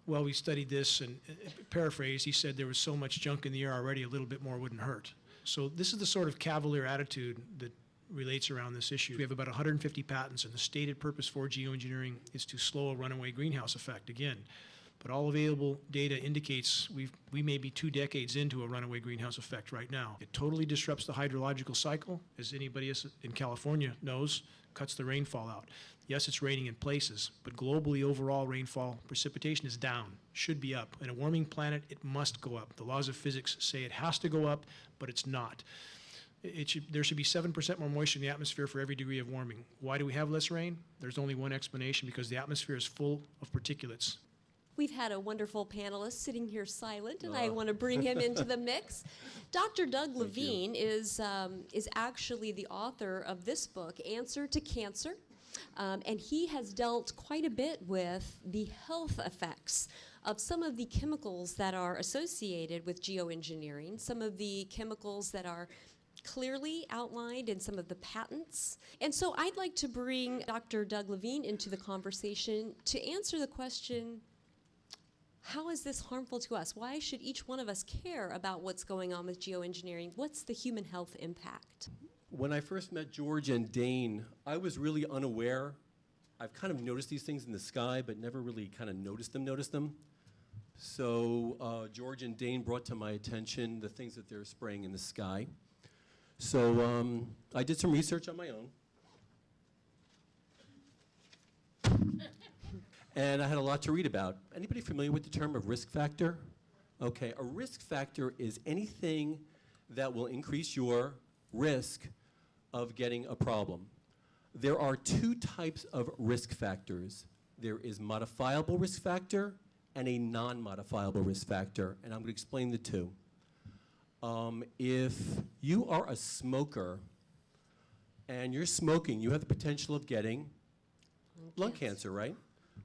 well, we studied this, and paraphrase, he said there was so much junk in the air already, a little bit more wouldn't hurt. So this is the sort of cavalier attitude that relates around this issue. We have about 150 patents, and the stated purpose for geoengineering is to slow a runaway greenhouse effect, again. But all available data indicates we may be 2 decades into a runaway greenhouse effect right now. It totally disrupts the hydrological cycle, as anybody in California knows, cuts the rainfall out. Yes, it's raining in places, but globally, overall rainfall precipitation is down, should be up. In a warming planet, it must go up. The laws of physics say it has to go up, but it's not. There should be 7% more moisture in the atmosphere for every degree of warming. Why do we have less rain? There's only one explanation, because the atmosphere is full of particulates. We've had a wonderful panelist sitting here silent, and I want to bring him into the mix. Dr. Doug Levine is actually the author of this book, Answer to Cancer, and he has dealt quite a bit with the health effects of some of the chemicals that are associated with geoengineering, some of the chemicals that are clearly outlined in some of the patents. And so I'd like to bring Dr. Doug Levine into the conversation to answer the question, how is this harmful to us? Why should each one of us care about what's going on with geoengineering? What's the human health impact? When I first met George and Dane, I was really unaware. I've kind of noticed these things in the sky, but never really kind of noticed them. So George and Dane brought to my attention the things that they're spraying in the sky. So I did some research on my own. And I had a lot to read about. Anybody familiar with the term of risk factor? Okay, a risk factor is anything that will increase your risk of getting a problem. There are 2 types of risk factors. There is modifiable risk factor and a non-modifiable risk factor, and I'm going to explain the 2. If you are a smoker and you're smoking, you have the potential of getting lung cancer, right?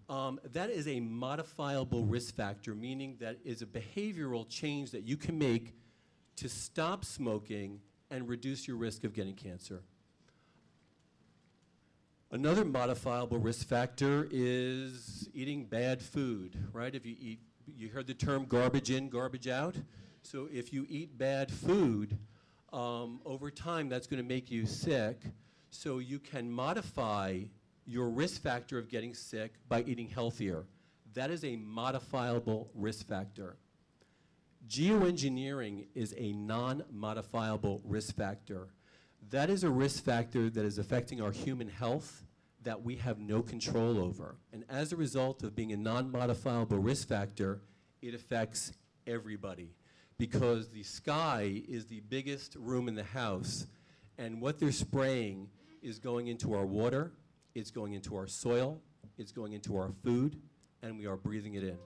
That is a modifiable risk factor, meaning that is a behavioral change that you can make to stop smoking and reduce your risk of getting cancer. Another modifiable risk factor is eating bad food, right? If you heard the term garbage in, garbage out. So if you eat bad food, over time that's going to make you sick. So you can modify your risk factor of getting sick by eating healthier. That is a modifiable risk factor. Geoengineering is a non-modifiable risk factor. That is a risk factor that is affecting our human health that we have no control over. And as a result of being a non-modifiable risk factor, it affects everybody, because the sky is the biggest room in the house, and what they're spraying is going into our water, it's going into our soil, it's going into our food, and we are breathing it in.